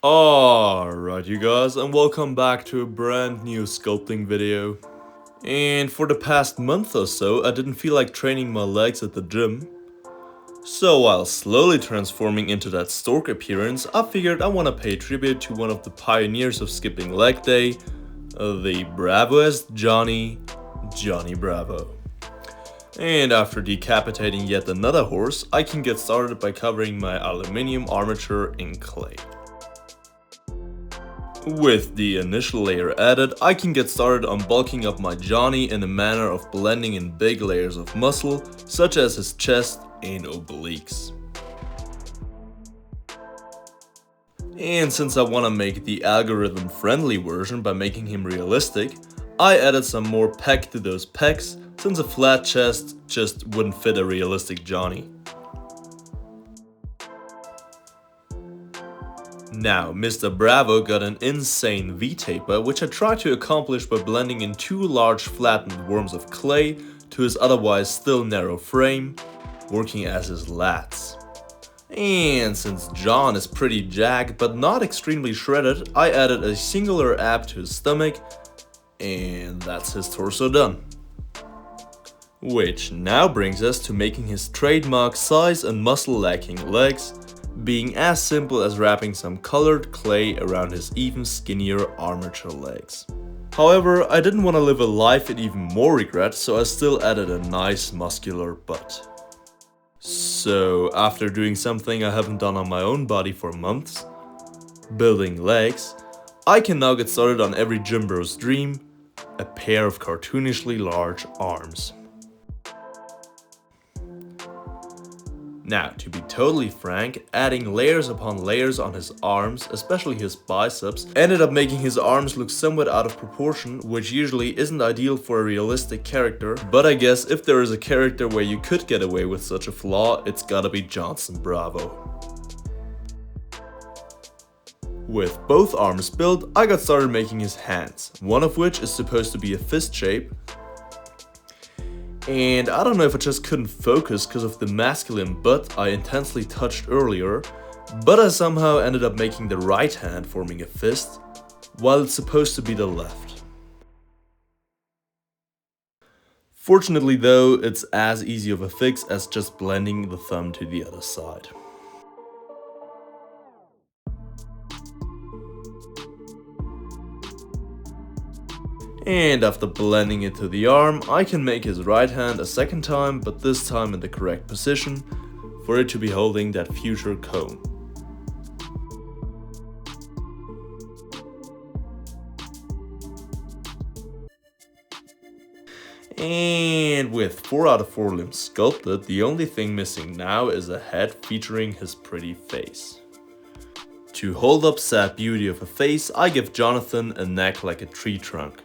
Alright you guys, and welcome back to a brand new sculpting video. And for the past month or so, I didn't feel like training my legs at the gym. So while slowly transforming into that stork appearance, I figured I want to pay tribute to one of the pioneers of skipping leg day, the Bravoest Johnny Bravo. And after decapitating yet another horse, I can get started by covering my aluminium armature in clay. With the initial layer added, I can get started on bulking up my Johnny in a manner of blending in big layers of muscle, such as his chest and obliques. And since I want to make the algorithm friendly version by making him realistic, I added some more pec to those pecs, since a flat chest just wouldn't fit a realistic Johnny. Now, Mr. Bravo got an insane V-taper, which I tried to accomplish by blending in two large flattened worms of clay to his otherwise still narrow frame, working as his lats. And since John is pretty jacked but not extremely shredded, I added a singular ab to his stomach, and that's his torso done. Which now brings us to making his trademark size and muscle lacking legs, being as simple as wrapping some colored clay around his even skinnier armature legs. However, I didn't want to live a life in even more regret, so I still added a nice muscular butt. So after doing something I haven't done on my own body for months, building legs, I can now get started on every gym bro's dream, a pair of cartoonishly large arms. Now, to be totally frank, adding layers upon layers on his arms, especially his biceps, ended up making his arms look somewhat out of proportion, which usually isn't ideal for a realistic character, but I guess if there is a character where you could get away with such a flaw, it's gotta be Johnson Bravo. With both arms built, I got started making his hands, one of which is supposed to be a fist shape. And I don't know if I just couldn't focus because of the masculine butt I intensely touched earlier, but I somehow ended up making the right hand forming a fist, while it's supposed to be the left. Fortunately though, it's as easy of a fix as just blending the thumb to the other side. And after blending it to the arm, I can make his right hand a second time, but this time in the correct position, for it to be holding that future cone. And with 4 out of 4 limbs sculpted, the only thing missing now is a head featuring his pretty face. To hold up said beauty of a face, I give Jonathan a neck like a tree trunk.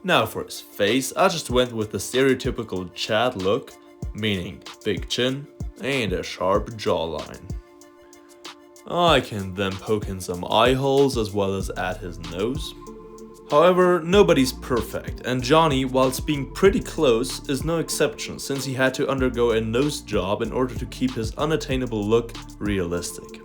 Now for his face, I just went with the stereotypical Chad look, meaning big chin and a sharp jawline. I can then poke in some eye holes as well as add his nose. However, nobody's perfect, and Johnny, whilst being pretty close, is no exception since he had to undergo a nose job in order to keep his unattainable look realistic.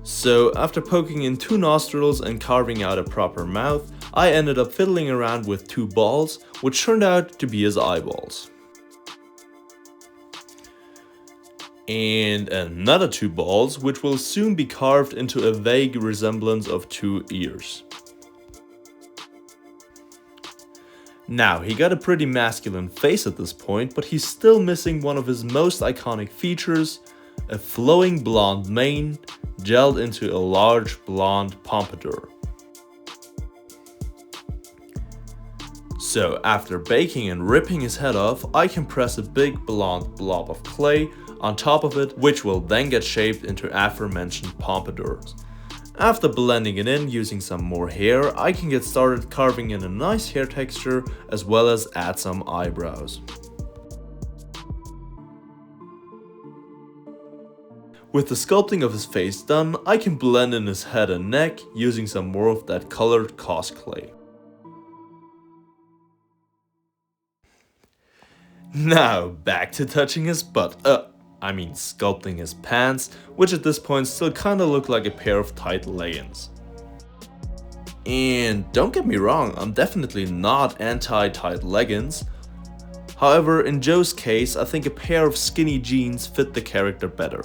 So after poking in 2 nostrils and carving out a proper mouth, I ended up fiddling around with 2 balls, which turned out to be his eyeballs. And another 2 balls, which will soon be carved into a vague resemblance of 2 ears. Now, he got a pretty masculine face at this point, but he's still missing one of his most iconic features, a flowing blonde mane, gelled into a large blonde pompadour. So after baking and ripping his head off, I can press a big blonde blob of clay on top of it, which will then get shaped into aforementioned pompadours. After blending it in using some more hair, I can get started carving in a nice hair texture as well as add some eyebrows. With the sculpting of his face done, I can blend in his head and neck using some more of that colored cos clay. Now back to touching his butt, sculpting his pants, which at this point still kinda look like a pair of tight leggings. And don't get me wrong, I'm definitely not anti-tight leggings. However, in Joe's case, I think a pair of skinny jeans fit the character better.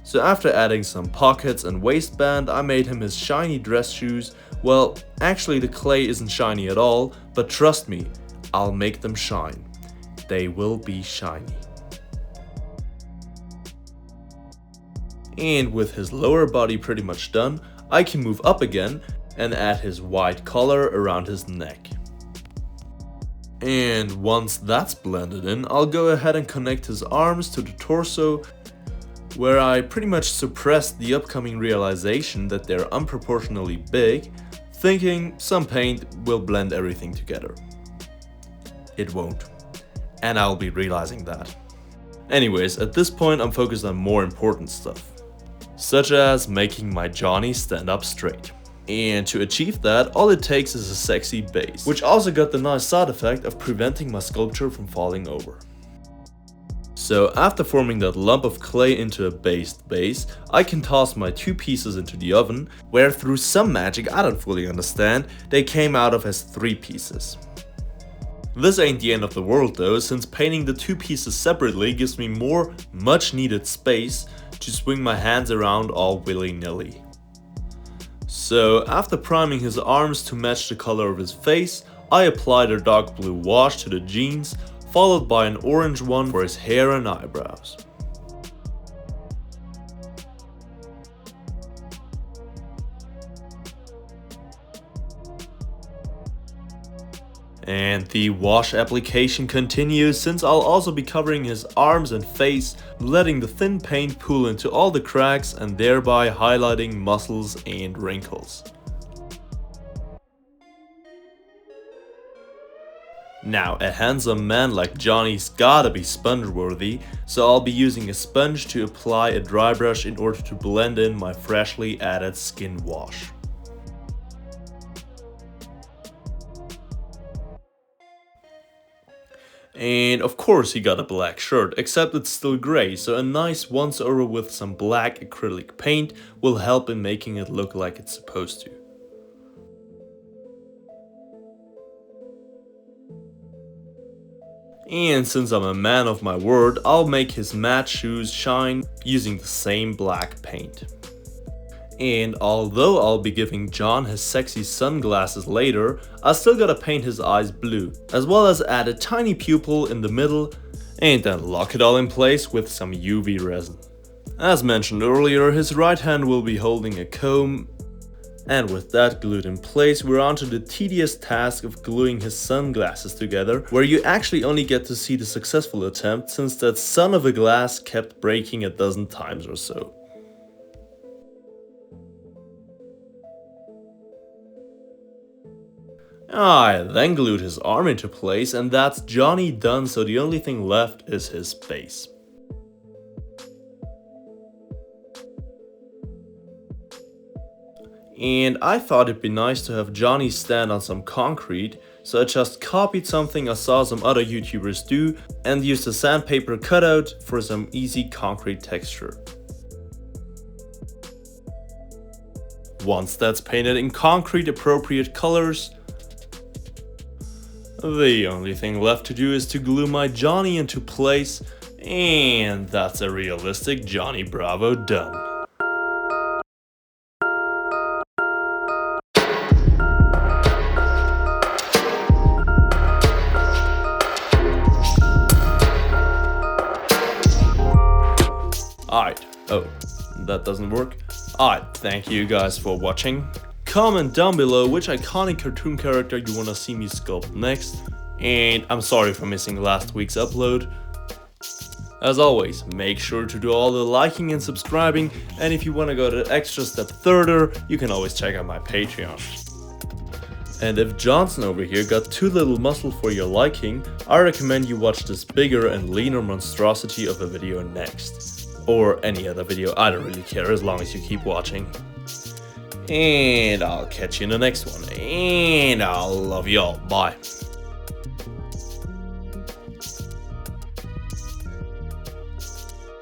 So after adding some pockets and waistband, I made him his shiny dress shoes. Well, actually the clay isn't shiny at all, but trust me, I'll make them shine. They will be shiny. And with his lower body pretty much done, I can move up again and add his white collar around his neck. And once that's blended in, I'll go ahead and connect his arms to the torso, where I pretty much suppressed the upcoming realization that they're unproportionally big, thinking some paint will blend everything together. It won't. And I'll be realizing that. Anyways, at this point I'm focused on more important stuff, such as making my Johnny stand up straight. And to achieve that, all it takes is a sexy base, which also got the nice side effect of preventing my sculpture from falling over. So after forming that lump of clay into a based base, I can toss my two pieces into the oven, where through some magic I don't fully understand, they came out of as 3 pieces. This ain't the end of the world though, since painting the 2 pieces separately gives me more much needed space to swing my hands around all willy-nilly. So after priming his arms to match the color of his face, I applied a dark blue wash to the jeans, followed by an orange one for his hair and eyebrows. And the wash application continues, since I'll also be covering his arms and face, letting the thin paint pool into all the cracks and thereby highlighting muscles and wrinkles. Now, a handsome man like Johnny's gotta be sponge worthy, so I'll be using a sponge to apply a dry brush in order to blend in my freshly added skin wash. And of course he got a black shirt, except it's still grey, so a nice once over with some black acrylic paint will help in making it look like it's supposed to. And since I'm a man of my word, I'll make his matte shoes shine using the same black paint. And although I'll be giving John his sexy sunglasses later, I still gotta paint his eyes blue, as well as add a tiny pupil in the middle, and then lock it all in place with some UV resin. As mentioned earlier, his right hand will be holding a comb, and with that glued in place, we're on to the tedious task of gluing his sunglasses together, where you actually only get to see the successful attempt, since that son of a glass kept breaking a dozen times or so. I then glued his arm into place, and that's Johnny done, so the only thing left is his base. And I thought it'd be nice to have Johnny stand on some concrete, so I just copied something I saw some other YouTubers do and used a sandpaper cutout for some easy concrete texture. Once that's painted in concrete appropriate colors, the only thing left to do is to glue my Johnny into place, and that's a realistic Johnny Bravo done. Alright, oh, that doesn't work. Alright, thank you guys for watching. Comment down below which iconic cartoon character you wanna see me sculpt next, and I'm sorry for missing last week's upload. As always, make sure to do all the liking and subscribing, and if you wanna go the extra step further, you can always check out my Patreon. And if Johnson over here got too little muscle for your liking, I recommend you watch this bigger and leaner monstrosity of a video next. Or any other video, I don't really care as long as you keep watching. And I'll catch you in the next one, and I'll love y'all, bye.